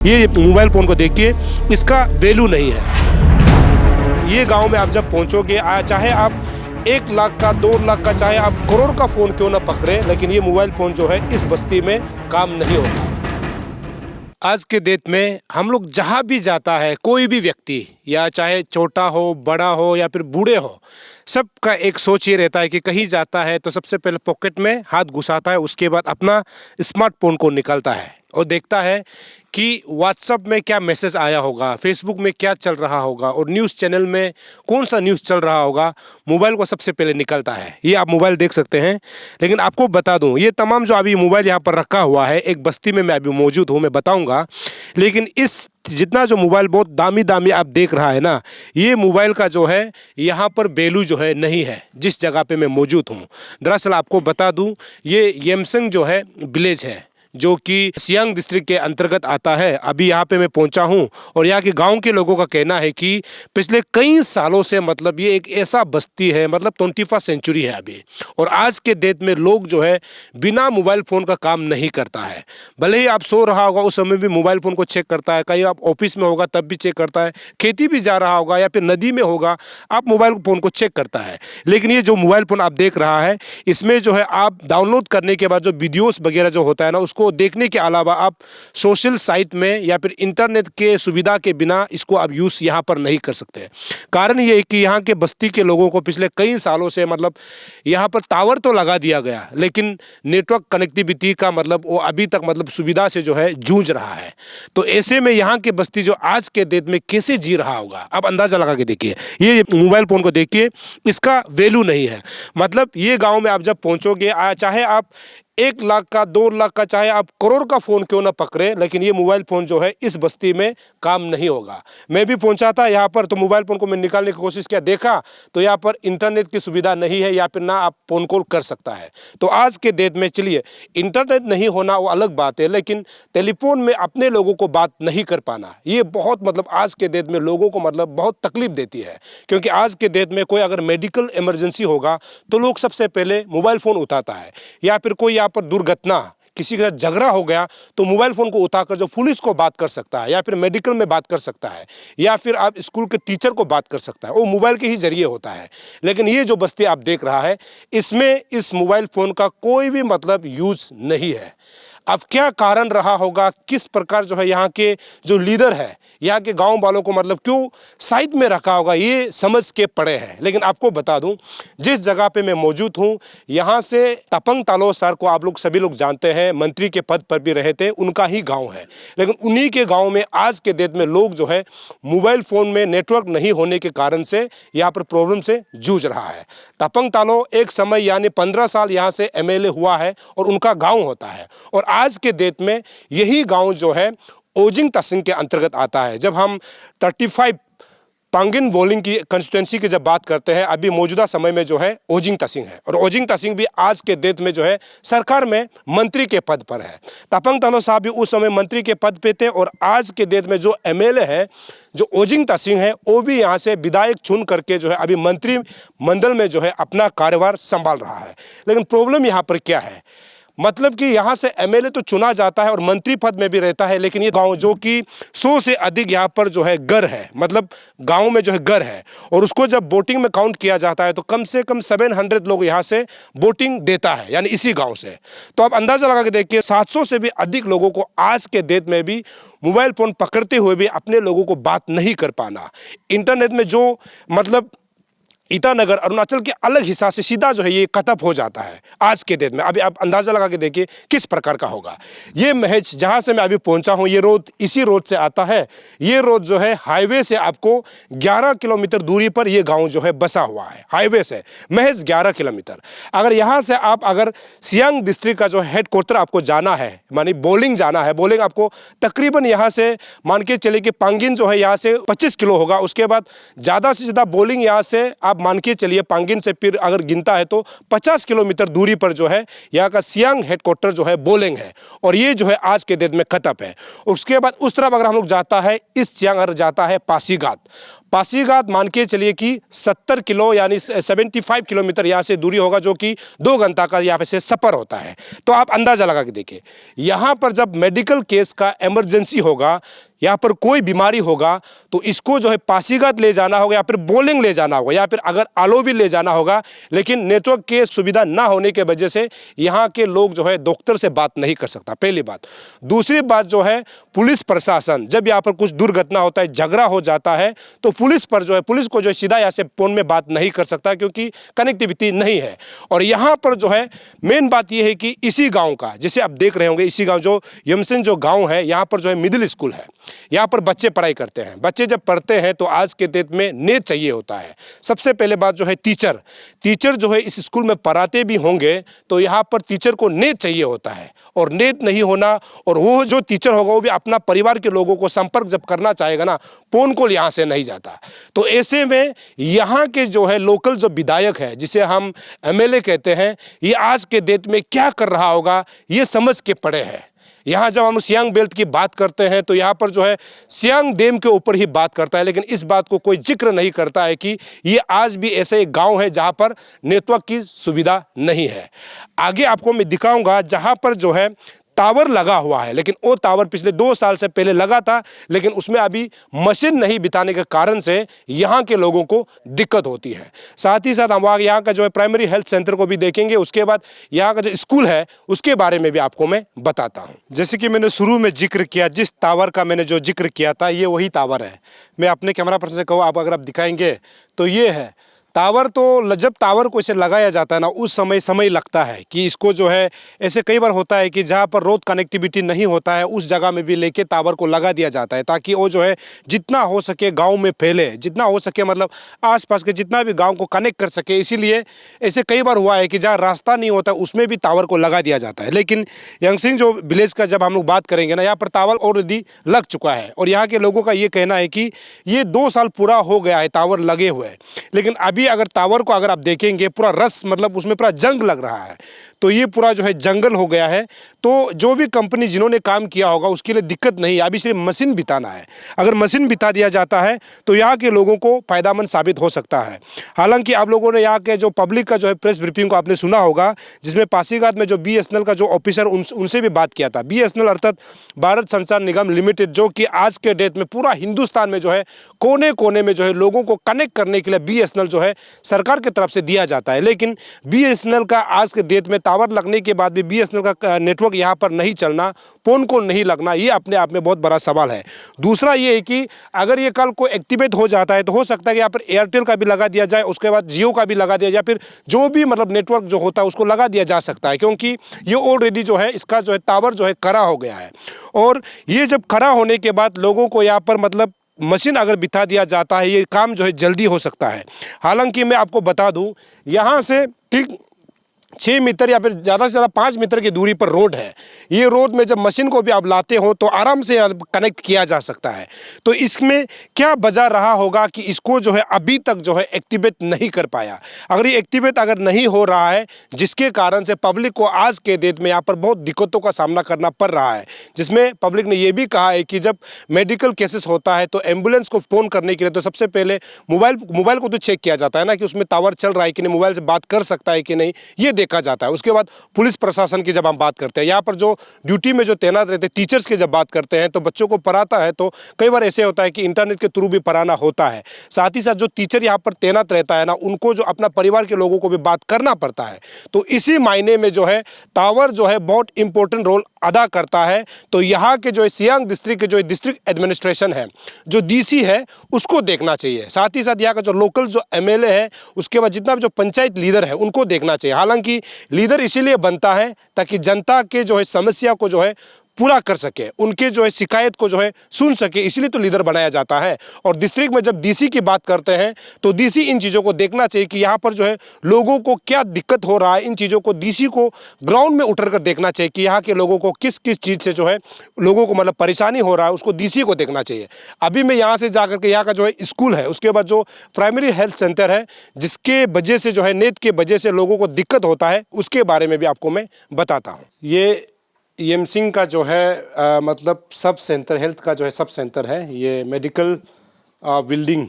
ये mobile phone को देखिए, इसका वैल्यू नहीं है। ये गांव में आप जब पहुंचोगे, चाहे आप 1 लाख का 2 लाख का, चाहे आप करोड़ का फ़ोन क्यों ना पकड़े, लेकिन ये मोबाइल फ़ोन जो है इस बस्ती में काम नहीं होता। आज के डेट में हम लोग जहाँ भी जाता है, कोई भी व्यक्ति, या चाहे छोटा हो, बड़ा हो या फिर बूढ़े हो, सबका एक सोच ये रहता है कि कहीं जाता है तो सबसे पहले पॉकेट में हाथ घुसाता है, उसके बाद अपना स्मार्टफोन को निकालता है और देखता है कि व्हाट्सएप में क्या मैसेज आया होगा, फेसबुक में क्या चल रहा होगा और न्यूज़ चैनल में कौन सा न्यूज़ चल रहा होगा। मोबाइल को सबसे पहले निकलता है। ये आप मोबाइल देख सकते हैं, लेकिन आपको बता दूं, ये तमाम जो अभी मोबाइल यहाँ पर रखा हुआ है, एक बस्ती में मैं अभी मौजूद हूँ, मैं बताऊँगा। लेकिन इस जितना जो मोबाइल बहुत दामी दामी आप देख रहा है ना, ये मोबाइल का जो है यहाँ पर वैल्यू जो है नहीं है जिस जगह पे मैं मौजूद हूँ। दरअसल आपको बता दूं, ये येमसंग जो है विलेज है, जो कि सियांग डिस्ट्रिक्ट के अंतर्गत आता है। अभी यहाँ पे मैं पहुँचा हूँ और यहाँ के गांव के लोगों का कहना है कि पिछले कई सालों से मतलब ये एक ऐसा बस्ती है, मतलब 21वीं सेंचुरी है अभी, और आज के डेट में लोग जो है बिना मोबाइल फ़ोन का काम नहीं करता है। भले ही आप सो रहा होगा उस समय भी मोबाइल फ़ोन को चेक करता है, कहीं आप ऑफिस में होगा तब भी चेक करता है, खेती भी जा रहा होगा या फिर नदी में होगा, आप मोबाइल फ़ोन को चेक करता है। लेकिन ये जो मोबाइल फ़ोन आप देख रहा है, इसमें जो है आप डाउनलोड करने के बाद जो वीडियोज़ वगैरह जो होता है ना, उसको देखने के अलावा आप सोशल साइट में या फिर इंटरनेट के सुविधा के बिना इसको आप यूज़ यहाँ पर नहीं कर सकते। कारण ये है कि यहाँ के बस्ती के लोगों को पिछले कई सालों से मतलब यहाँ पर टावर तो लगा दिया गया, लेकिन नेटवर्क कनेक्टिविटी का मतलब वो अभी तक मतलब सुविधा से जो है जूझ रहा है। तो ऐसे में यहाँ के बस्ती जो आज के डेट में कैसे जी रहा होगा, आप अंदाज़ा लगा के देखिए। ये मोबाइल फ़ोन को देखिए, इसका वैल्यू नहीं है। मतलब ये गाँव में आप जब पहुँचोगे, चाहे आप 1 लाख का 2 लाख का, चाहे आप करोड़ का फ़ोन क्यों ना पकड़े, लेकिन ये मोबाइल फ़ोन जो है इस बस्ती में काम नहीं होगा। मैं भी पहुंचा था यहाँ पर, तो मोबाइल फ़ोन को मैं निकालने की कोशिश किया, देखा तो यहाँ पर इंटरनेट की सुविधा नहीं है या फिर ना आप फ़ोन कॉल कर सकता है। तो आज के डेट में चलिए, इंटरनेट नहीं होना वो अलग बात है, लेकिन टेलीफोन में अपने लोगों को बात नहीं कर पाना, ये बहुत मतलब आज के डेट में लोगों को मतलब बहुत तकलीफ देती है। क्योंकि आज के डेट में कोई अगर मेडिकल इमरजेंसी होगा तो लोग सबसे पहले मोबाइल फ़ोन उठाता है, या फिर कोई पर दुर्घटना, किसी के साथ झगड़ा हो गया तो मोबाइल फ़ोन को उठाकर जो पुलिस को बात कर सकता है, या फिर मेडिकल में बात कर सकता है, या फिर आप स्कूल के टीचर को बात कर सकता है, वो मोबाइल के ही जरिए होता है। लेकिन ये जो बस्ती आप देख रहा है, इसमें इस मोबाइल फ़ोन का कोई भी मतलब यूज़ नहीं है। अब क्या कारण रहा होगा, किस प्रकार जो है यहाँ के जो लीडर है, यहाँ के गांव वालों को मतलब क्यों साइड में रखा होगा, ये समझ के पड़े हैं। लेकिन आपको बता दूं, जिस जगह पे मैं मौजूद हूँ, यहाँ से तपंग तालो सर को आप लोग सभी लोग जानते हैं, मंत्री के पद पर भी रहे थे, उनका ही गांव है। लेकिन उन्हीं के गांव में आज के डेट में लोग जो है मोबाइल फ़ोन में नेटवर्क नहीं होने के कारण से यहाँ पर प्रॉब्लम से जूझ रहा है। तपंग तालो एक समय यानी 15 साल यहाँ से MLA हुआ है और उनका गाँव होता है, और आज के डेट में यही गांव जो है ओजिंग तसिंग के अंतर्गत आता है। जब हम 35 पांगिन बोलिंग की कंस्टिट्यूंसी की जब बात करते हैं, अभी मौजूदा समय में जो है ओजिंग तसिंग है, और ओजिंग तसिंग भी आज के डेट में जो है सरकार में मंत्री के पद पर है। तपंग तालो साहब भी उस समय मंत्री के पद पे थे, और आज के डेट में जो MLA है जो ओजिंग तसिंग है, वो भी यहाँ से विधायक चुन करके जो है अभी मंत्री मंडल में जो है अपना कार्यभार संभाल रहा है। लेकिन प्रॉब्लम यहाँ पर क्या है, मतलब कि यहाँ से MLA तो चुना जाता है और मंत्री पद में भी रहता है, लेकिन ये गांव जो कि 100 से अधिक यहाँ पर जो है घर है, मतलब गांव में जो है घर है, और उसको जब वोटिंग में काउंट किया जाता है तो कम से कम 700 लोग यहाँ से वोटिंग देता है, यानी इसी गांव से। तो आप अंदाज़ा लगा के देखिए, 700 से भी अधिक लोगों को आज के डेट में भी मोबाइल फ़ोन पकड़ते हुए भी अपने लोगों को बात नहीं कर पाना। इंटरनेट में जो मतलब ईटानगर अरुणाचल के अलग हिस्सा से सीधा जो है ये कटअप हो जाता है आज के डेट में। अभी आप अंदाज़ा लगा के देखिए किस प्रकार का होगा। ये महज जहाँ से मैं अभी पहुँचा हूँ, ये रोड इसी रोड से आता है। ये रोड जो है हाईवे से आपको 11 किलोमीटर दूरी पर ये गांव जो है बसा हुआ है, हाईवे से महज 11 किलोमीटर। अगर यहाँ से आप अगर सियांग डिस्ट्रिक्ट का जो हेडक्वार्टर आपको जाना है, मानी बोलिंग जाना है, बोलिंग आपको तकरीबन यहाँ से मान के चले कि पांगिन जो है यहाँ से 25 किलो होगा। उसके बाद ज़्यादा से ज़्यादा बोलिंग यहाँ से आप मान के चलिए पांगिन से फिर अगर गिनता है तो 50 किलोमीटर दूरी पर जो है यहाँ का सियांग हेडक्वार्टर जो है बोलिंग है, और ये जो है आज के डेट में कटअप है। उसके बाद उस तरफ अगर हम लोग जाता है, इस सियांग अगर जाता है पासीघाट, पासीघाट मान के चलिए कि 70 किलो यानी 75 किलोमीटर यहाँ से दूरी होगा, जो कि 2 घंटा का यहाँ पे से सफ़र होता है। तो आप अंदाज़ा लगा के देखिए, यहाँ पर जब मेडिकल केस का इमरजेंसी होगा, यहाँ पर कोई बीमारी होगा, तो इसको जो है पासीघाट ले जाना होगा या फिर बोलिंग ले जाना होगा या फिर अगर आलो भी ले जाना होगा। लेकिन नेटवर्क की सुविधा ना होने के वजह से यहाँ के लोग जो है डॉक्टर से बात नहीं कर सकता, पहली बात। दूसरी बात जो है, पुलिस प्रशासन जब यहाँ पर कुछ दुर्घटना होता है, झगड़ा हो जाता है, तो पुलिस को जो है सीधा यहाँ से फोन में बात नहीं कर सकता, क्योंकि कनेक्टिविटी नहीं है। और यहाँ पर जो है मेन बात यह है कि इसी गाँव का, जिसे आप देख रहे होंगे, इसी गाँव जो यमसिन जो गाँव है, यहाँ पर जो है मिडिल स्कूल है। यहाँ पर बच्चे पढ़ाई करते हैं। बच्चे जब पढ़ते हैं तो आज के डेट में नेट चाहिए होता है। सबसे पहले बात जो है टीचर जो है इस स्कूल में पढ़ाते भी होंगे तो यहाँ पर टीचर को नेट चाहिए होता है, और नेट नहीं होना, और वो जो टीचर होगा वो भी अपना परिवार के लोगों को संपर्क जब करना चाहेगा ना, फोन कॉल यहाँ से नहीं जाता। तो ऐसे में यहाँ के जो है लोकल जो विधायक है, जिसे हम एमएलए कहते हैं, ये आज के डेट में क्या कर रहा होगा ये समझ के पड़े हैं। यहाँ जब हम सियांग बेल्ट की बात करते हैं तो यहाँ पर जो है सियांग डैम के ऊपर ही बात करता है, लेकिन इस बात को कोई जिक्र नहीं करता है कि ये आज भी ऐसे एक गांव है जहाँ पर नेटवर्क की सुविधा नहीं है। आगे आपको मैं दिखाऊंगा जहाँ पर जो है टावर लगा हुआ है, लेकिन वो टावर पिछले 2 साल से पहले लगा था, लेकिन उसमें अभी मशीन नहीं बिताने के कारण से यहाँ के लोगों को दिक्कत होती है। साथ ही साथ हम यहाँ का जो है प्राइमरी हेल्थ सेंटर को भी देखेंगे। उसके बाद यहाँ का जो स्कूल है उसके बारे में भी आपको मैं बताता हूँ। जैसे कि मैंने शुरू में जिक्र किया, जिस टावर का मैंने जो जिक्र किया था, ये वही टावर है। मैं अपने कैमरा पर्सन से कहूँ, अगर आप दिखाएंगे तो ये है टावर। तो जब टावर को इसे लगाया जाता है ना, उस समय लगता है कि इसको जो है, ऐसे कई बार होता है कि जहाँ पर रोड कनेक्टिविटी नहीं होता है उस जगह में भी लेके टावर को लगा दिया जाता है, ताकि वो जो है जितना हो सके गांव में फैले, जितना हो सके मतलब आसपास के जितना भी गांव को कनेक्ट कर सके। इसीलिए ऐसे कई बार हुआ है कि जहाँ रास्ता नहीं होता उसमें भी टावर को लगा दिया जाता है। लेकिन यमसिन जो विलेज का जब हम लोग बात करेंगे ना, यहाँ पर टावर ऑलरेडी लग चुका है, और यहाँ के लोगों का ये कहना है कि ये 2 साल पूरा हो गया है टावर लगे हुए। लेकिन अभी अगर टावर को अगर आप देखेंगे, पूरा रस मतलब उसमें पूरा जंग लग रहा है, तो ये पूरा जो है जंगल हो गया है। तो जो भी कंपनी जिन्होंने काम किया होगा उसके लिए दिक्कत नहीं है, अभी सिर्फ मशीन बिताना है। अगर मशीन बिता दिया जाता है तो यहाँ के लोगों को फ़ायदामंद साबित हो सकता है। हालांकि आप लोगों ने यहाँ के जो पब्लिक का जो है प्रेस ब्रीफिंग को आपने सुना होगा, जिसमें पासीघाट में जो BSNL का जो ऑफिसर उनसे भी बात किया था। BSNL अर्थात भारत संचार निगम लिमिटेड, जो कि आज के डेट में पूरा हिंदुस्तान में जो है कोने कोने में जो है लोगों को कनेक्ट करने के लिए BSNL जो है सरकार की तरफ से दिया जाता है। लेकिन BSNL का आज के डेट में टावर लगने के बाद भी BSNL का नेटवर्क यहाँ पर नहीं चलना, फोन कॉल नहीं लगना, ये अपने आप में बहुत बड़ा सवाल है। दूसरा ये है कि अगर ये कल को एक्टिवेट हो जाता है तो हो सकता है कि यहाँ पर एयरटेल का भी लगा दिया जाए, उसके बाद जियो का भी लगा दिया जाए, फिर जो भी मतलब नेटवर्क जो होता है उसको लगा दिया जा सकता है, क्योंकि ये ऑलरेडी जो है इसका जो है टावर जो है खड़ा हो गया है। और ये जब खड़ा होने के बाद लोगों को यहाँ पर मतलब मशीन अगर बिठा दिया जाता है, ये काम जो है जल्दी हो सकता है। हालांकि मैं आपको बता दूं, यहाँ से ठीक 6 मीटर या फिर ज़्यादा से ज़्यादा 5 मीटर की दूरी पर रोड है। ये रोड में जब मशीन को भी आप लाते हो तो आराम से कनेक्ट किया जा सकता है। तो इसमें क्या वजह रहा होगा कि इसको जो है अभी तक जो है एक्टिवेट नहीं कर पाया। अगर ये एक्टिवेट अगर नहीं हो रहा है, जिसके कारण से पब्लिक को आज के डेट में यहाँ पर बहुत दिक्कतों का सामना करना पड़ रहा है, जिसमें पब्लिक ने ये भी कहा है कि जब मेडिकल केसेस होता है तो एम्बुलेंस को फ़ोन करने के लिए तो सबसे पहले मोबाइल को तो चेक किया जाता है ना, कि उसमें टावर चल रहा है कि नहीं, मोबाइल से बात कर सकता है कि नहीं, ये देखा जाता है। उसके बाद पुलिस प्रशासन की जब हम बात करते हैं, यहाँ पर जो ड्यूटी में जो तैनात रहते हैं टीचर्स की जब बात करते हैं, तो बच्चों को पढ़ाता है तो कई बार ऐसे होता है कि इंटरनेट के थ्रू भी पढ़ाना होता है। साथ ही साथ जो टीचर यहाँ पर तैनात रहता है ना, उनको जो अपना परिवार के लोगों को भी बात करना पड़ता है। तो इसी मायने में जो है टावर जो है बहुत इंपॉर्टेंट रोल अदा करता है। तो यहाँ के जो सियांग डिस्ट्रिक्ट के जो डिस्ट्रिक्ट एडमिनिस्ट्रेशन है, जो DC है, उसको देखना चाहिए। साथ ही साथ यहाँ का जो लोकल जो MLA है, उसके बाद जितना भी जो पंचायत लीडर है उनको देखना चाहिए। हालांकि लीडर इसीलिए बनता है ताकि जनता के जो है समस्या को जो है पूरा कर सके, उनके जो है शिकायत को जो है सुन सके, इसलिए तो लीडर बनाया जाता है। और डिस्ट्रिक्ट में जब DC की बात करते हैं तो DC इन चीज़ों को देखना चाहिए कि यहाँ पर जो है लोगों को क्या दिक्कत हो रहा है। इन चीज़ों को DC को ग्राउंड में उतर कर देखना चाहिए कि यहाँ के लोगों को किस किस चीज़ से जो है लोगों को मतलब परेशानी हो रहा है, उसको DC को देखना चाहिए। अभी मैं यहाँ से जाकर के यहाँ का जो है स्कूल है, उसके बाद जो प्राइमरी हेल्थ सेंटर है, जिसके वजह से जो है नेट के वजह से लोगों को दिक्कत होता है, उसके बारे में भी आपको मैं बताता हूँ। ये यमसिन का जो है मतलब सब सेंटर, हेल्थ का जो है सब सेंटर है। ये medical building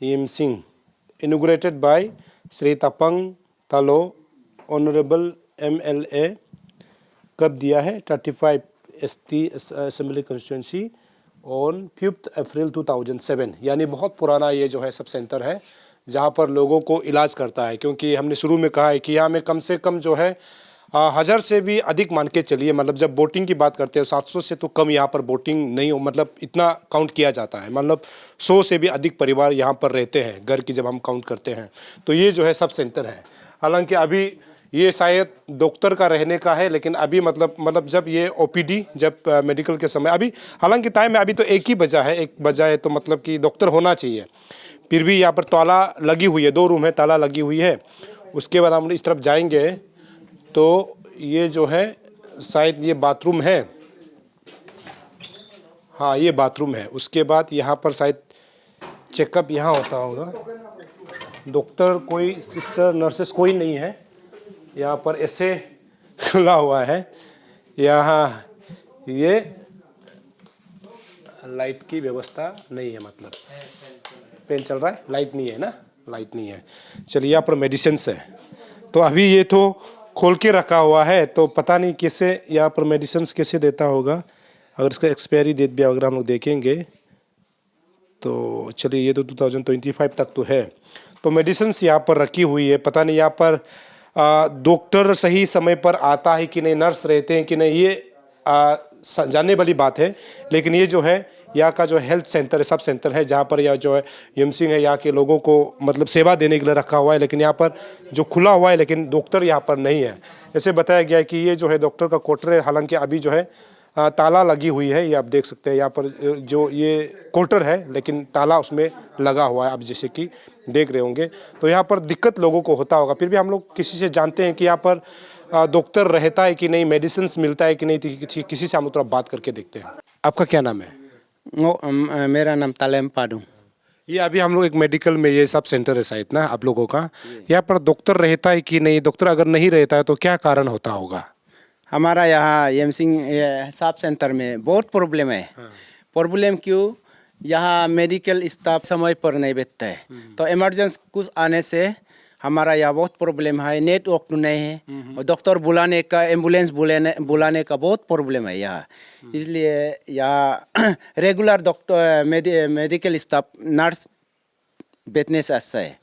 Yimsing, inaugurated by Sri Tapang Talo, Honorable MLA। कब दिया है? 35 ST असेंबली कंस्टिट्यूंसी ऑन 5 अप्रैल 2007। यानी बहुत पुराना ये जो है सब सेंटर है जहाँ पर लोगों को इलाज करता है। क्योंकि हमने शुरू में कहा है कि यहाँ में कम से कम जो है 1000 से भी अधिक मान के चलिए, मतलब जब बोटिंग की बात करते हैं 700 से तो कम यहाँ पर बोटिंग नहीं हो, मतलब इतना काउंट किया जाता है। मतलब 100 से भी अधिक परिवार यहाँ पर रहते हैं घर की जब हम काउंट करते हैं। तो ये जो है सब सेंटर है। हालांकि अभी ये शायद डॉक्टर का रहने का है, लेकिन अभी मतलब जब ये OPD जब मेडिकल के समय अभी हालांकि टाइम में अभी तो 1 ही बजा है, 1 बजा है तो मतलब कि डॉक्टर होना चाहिए। फिर भी यहाँ पर ताला लगी हुई है, 2 रूम है, ताला लगी हुई है। उसके बाद हम इस तरफ जाएंगे तो ये जो है शायद ये बाथरूम है, हाँ ये बाथरूम है। उसके बाद यहाँ पर शायद चेकअप यहाँ होता होगा। डॉक्टर कोई सिस्टर नर्सेस कोई नहीं है यहाँ पर, ऐसे खुला हुआ है। यहाँ ये लाइट की व्यवस्था नहीं है, मतलब पेन चल रहा है, लाइट नहीं है ना, लाइट नहीं है। चलिए यहाँ पर मेडिसिन्स है। तो अभी ये तो खोल के रखा हुआ है तो पता नहीं कैसे यहाँ पर मेडिसिन्स कैसे देता होगा। अगर इसका एक्सपायरी डेट भी अगर हम लोग देखेंगे तो चलिए ये तो 2025 तक तो है। तो मेडिसिन्स यहाँ पर रखी हुई है। पता नहीं यहाँ पर डॉक्टर सही समय पर आता है कि नहीं, नर्स रहते हैं कि नहीं, ये जानने वाली बात है। लेकिन ये जो है यहाँ का जो हेल्थ सेंटर है, सब सेंटर है जहाँ पर यह जो है YMSing है, यहाँ के लोगों को मतलब सेवा देने के लिए रखा हुआ है। लेकिन यहाँ पर जो खुला हुआ है लेकिन डॉक्टर यहाँ पर नहीं है। ऐसे बताया गया है कि ये जो है डॉक्टर का क्वार्टर है। हालांकि अभी जो है ताला लगी हुई है, ये आप देख सकते हैं। यहाँ पर जो ये क्वार्टर है लेकिन ताला उसमें लगा हुआ है, आप जैसे कि देख रहे होंगे। तो यहाँ पर दिक्कत लोगों को होता होगा। फिर भी हम लोग किसी से जानते हैं कि यहाँ पर डॉक्टर रहता है कि नहीं, मेडिसिन मिलता है कि नहीं, किसी से हम लोग बात करके देखते हैं। आपका क्या नाम है? मेरा नाम तालेम पाडू। ये अभी हम लोग एक मेडिकल में, ये सब सेंटर है शायद ना आप लोगों का, यहाँ पर डॉक्टर रहता है कि नहीं? डॉक्टर अगर नहीं रहता है तो क्या कारण होता होगा? हमारा यहाँ YMSing सब सेंटर में बहुत प्रॉब्लम है। प्रॉब्लम क्यों? यहाँ मेडिकल स्टाफ समय पर नहीं बैठता है। तो इमरजेंसी कुछ आने से हमारा यहाँ बहुत प्रॉब्लम है। नेटवर्क नहीं है और डॉक्टर बुलाने का, एम्बुलेंस बुलाने का बहुत प्रॉब्लम है यहाँ। इसलिए यहाँ regular doctor, medical staff, nurse बैठने से अच्छा है।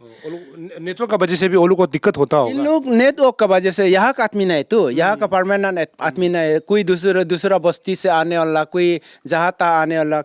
नेटवर्क का वजह से भी वो लोग को दिक्कत होता होगा। इन लोग नेटवर्क का वजह से यहाँ का आदमी नहीं, तो यहाँ का परमानेंट आदमी नहीं, कोई दूसरा बस्ती से आने वाला, कोई जहाँ तहाँ आने वाला।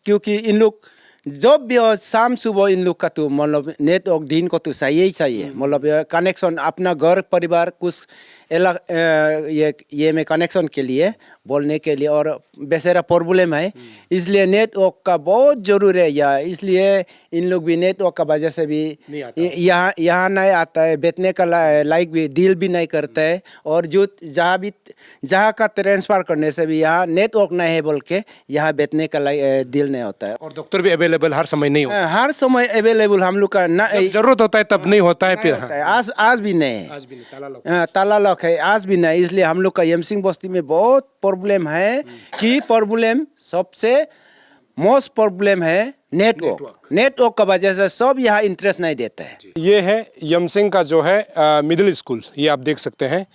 क्योंकि इन लोग जब भी हो शाम सुबह इन लोग का तो मतलब नेटवर्क दिन को तो चाहिए ही चाहिए। मतलब कनेक्शन अपना घर परिवार कुछ ये में कनेक्शन के लिए बोलने के लिए, और बेचारा प्रॉब्लम है इसलिए नेटवर्क का बहुत ज़रूरी है यहाँ। इसलिए इन लोग भी नेटवर्क का वजह से भी यहाँ नहीं आता है, बैठने का लाइक भी डील भी नहीं करता है। और जो जहाँ का ट्रांसफ़र करने से भी यहाँ नेटवर्क नहीं है बोल के यहाँ बैठने का डील नहीं होता है। और डॉक्टर भी अवेलेबल हर समय नहीं होता। हर समय अवेलेबल हम लोग का ना, जरूरत होता है तब नहीं होता है। फिर आज भी नहीं, ताला लॉक है, आज भी नहीं। इसलिए हम लोग का YMSing बस्ती में बहुत प्रॉब्लम है। कि प्रॉब्लम सबसे मोस्ट प्रॉब्लम है नेटवर्क का वजह से सब यहाँ इंटरेस्ट नहीं देता है। ये है YMSing का जो है मिडिल स्कूल, ये आप देख सकते हैं।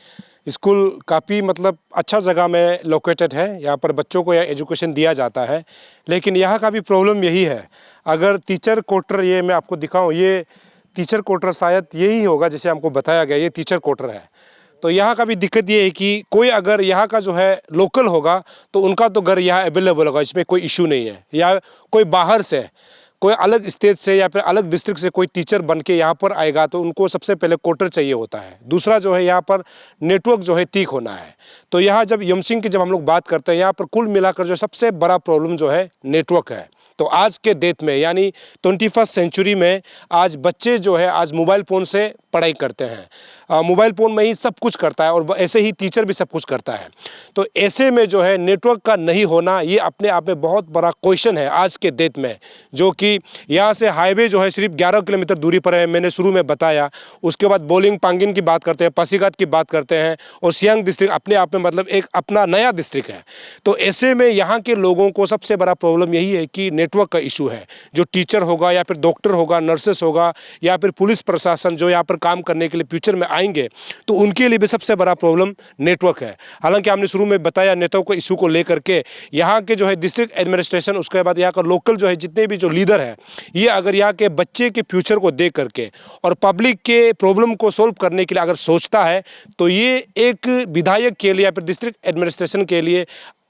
स्कूल काफ़ी मतलब अच्छा जगह में लोकेटेड है। यहाँ पर बच्चों को एजुकेशन दिया जाता है। लेकिन यहाँ का भी प्रॉब्लम यही है, अगर टीचर क्वार्टर, ये मैं आपको दिखाऊँ, ये टीचर क्वार्टर शायद यही होगा जैसे हमको बताया गया, ये टीचर क्वार्टर है। तो यहाँ का भी दिक्कत ये है कि कोई अगर यहाँ का जो है लोकल होगा तो उनका तो घर यहाँ अवेलेबल होगा, इसमें कोई इशू नहीं है। या कोई बाहर से, कोई अलग स्टेट से या फिर अलग डिस्ट्रिक्ट से कोई टीचर बन के यहाँ पर आएगा तो उनको सबसे पहले क्वार्टर चाहिए होता है। दूसरा जो है यहाँ पर नेटवर्क जो है ठीक होना है। तो यहाँ जब YMSing की जब हम लोग बात करते हैं, यहाँ पर कुल मिलाकर जो सबसे बड़ा प्रॉब्लम जो है नेटवर्क है। तो आज के डेट में यानी 21st सेंचुरी में आज बच्चे जो है आज मोबाइल फ़ोन से पढ़ाई करते हैं। मोबाइल फ़ोन में ही सब कुछ करता है और ऐसे ही टीचर भी सब कुछ करता है। तो ऐसे में जो है नेटवर्क का नहीं होना ये अपने आप में बहुत बड़ा क्वेश्चन है आज के डेट में, जो कि यहाँ से हाईवे जो है सिर्फ 11 किलोमीटर दूरी पर है, मैंने शुरू में बताया। उसके बाद बोलिंग पांगिन की बात करते हैं, पासीघाट की बात करते हैं, और सियांग डिस्ट्रिक्ट अपने आप में मतलब एक अपना नया डिस्ट्रिक्ट है। तो ऐसे में यहाँ के लोगों को सबसे बड़ा प्रॉब्लम यही है कि नेटवर्क का इशू है। जो टीचर होगा या फिर डॉक्टर होगा, नर्सेस होगा या फिर पुलिस प्रशासन जो यहाँ पर काम करने के लिए फ्यूचर में आएंगे, तो उनके लिए भी सबसे बड़ा प्रॉब्लम नेटवर्क है। हालांकि हमने शुरू में बताया नेटवर्क के इशू को लेकर के यहाँ के जो है डिस्ट्रिक्ट एडमिनिस्ट्रेशन, उसके बाद यहाँ का लोकल जो है जितने भी जो लीडर हैं, ये अगर यहाँ के बच्चे के फ्यूचर को देख करके और पब्लिक के प्रॉब्लम को सोल्व करने के लिए अगर सोचता है, तो ये एक विधायक के लिए या फिर डिस्ट्रिक्ट एडमिनिस्ट्रेशन के लिए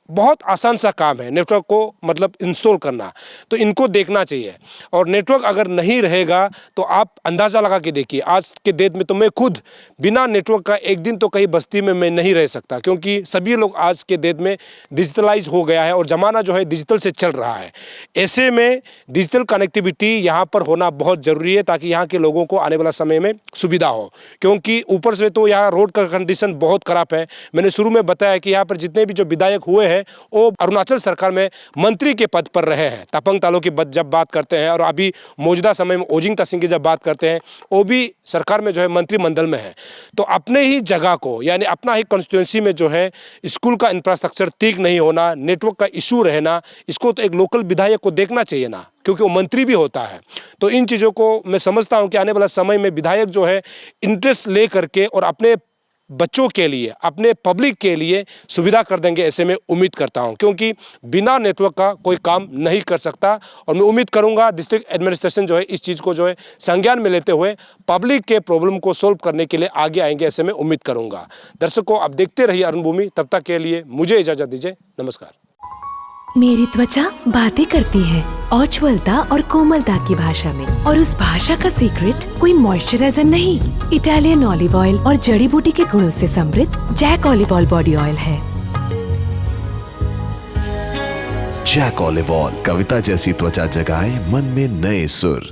बहुत आसान सा काम है नेटवर्क को मतलब इंस्टॉल करना। तो इनको देखना चाहिए। और नेटवर्क अगर नहीं रहेगा तो आप अंदाज़ा लगा के देखिए, आज के डेट में तो मैं खुद बिना नेटवर्क का एक दिन तो कहीं बस्ती में मैं नहीं रह सकता, क्योंकि सभी लोग आज के डेट में डिजिटलाइज हो गया है और ज़माना जो है डिजिटल से चल रहा है। ऐसे में डिजिटल कनेक्टिविटी यहाँ पर होना बहुत ज़रूरी है, ताकि यहाँ के लोगों को आने वाला समय में सुविधा हो। क्योंकि ऊपर से तो यहाँ रोड का कंडीशन बहुत ख़राब है। मैंने शुरू में बताया कि यहाँ पर जितने भी जो विधायक हुए हैं वो अरुणाचल सरकार में मंत्री के पद पर रहे हैं। तापंग तालो की जब बात करते हैं और अभी मौजूदा समय में ओजिंग तासिंग की जब बात करते हैं, वो भी सरकार में जो है मंत्रिमंडल में है। तो अपने ही जगह को यानी अपना ही कॉन्स्टिट्यूंसी में जो है स्कूल का इंफ्रास्ट्रक्चर ठीक नहीं होना, नेटवर्क का इशू रहना, इसको तो एक लोकल विधायक को देखना चाहिए ना, क्योंकि वो मंत्री भी होता है। तो इन चीज़ों को मैं समझता हूँ कि आने वाला समय में विधायक जो है इंटरेस्ट ले करके और अपने बच्चों के लिए, अपने पब्लिक के लिए सुविधा कर देंगे, ऐसे में उम्मीद करता हूं। क्योंकि बिना नेटवर्क का कोई काम नहीं कर सकता। और मैं उम्मीद करूंगा डिस्ट्रिक्ट एडमिनिस्ट्रेशन जो है इस चीज़ को जो है संज्ञान में लेते हुए पब्लिक के प्रॉब्लम को सोल्व करने के लिए आगे आएंगे, ऐसे में उम्मीद करूंगा। दर्शकों, आप देखते रहिए अरुण भूमि। तब तक के लिए मुझे इजाज़त दीजिए। नमस्कार। मेरी त्वचा बातें करती है औज्ज्वलता और कोमलता की भाषा में, और उस भाषा का सीक्रेट कोई मॉइस्चराइजर नहीं, इटालियन ऑलिव ऑयल और जड़ी बूटी के गुणों से समृद्ध Jack olive oil body oil है। जैक ऑलिव ऑयल, कविता जैसी त्वचा जगाए मन में नए सुर।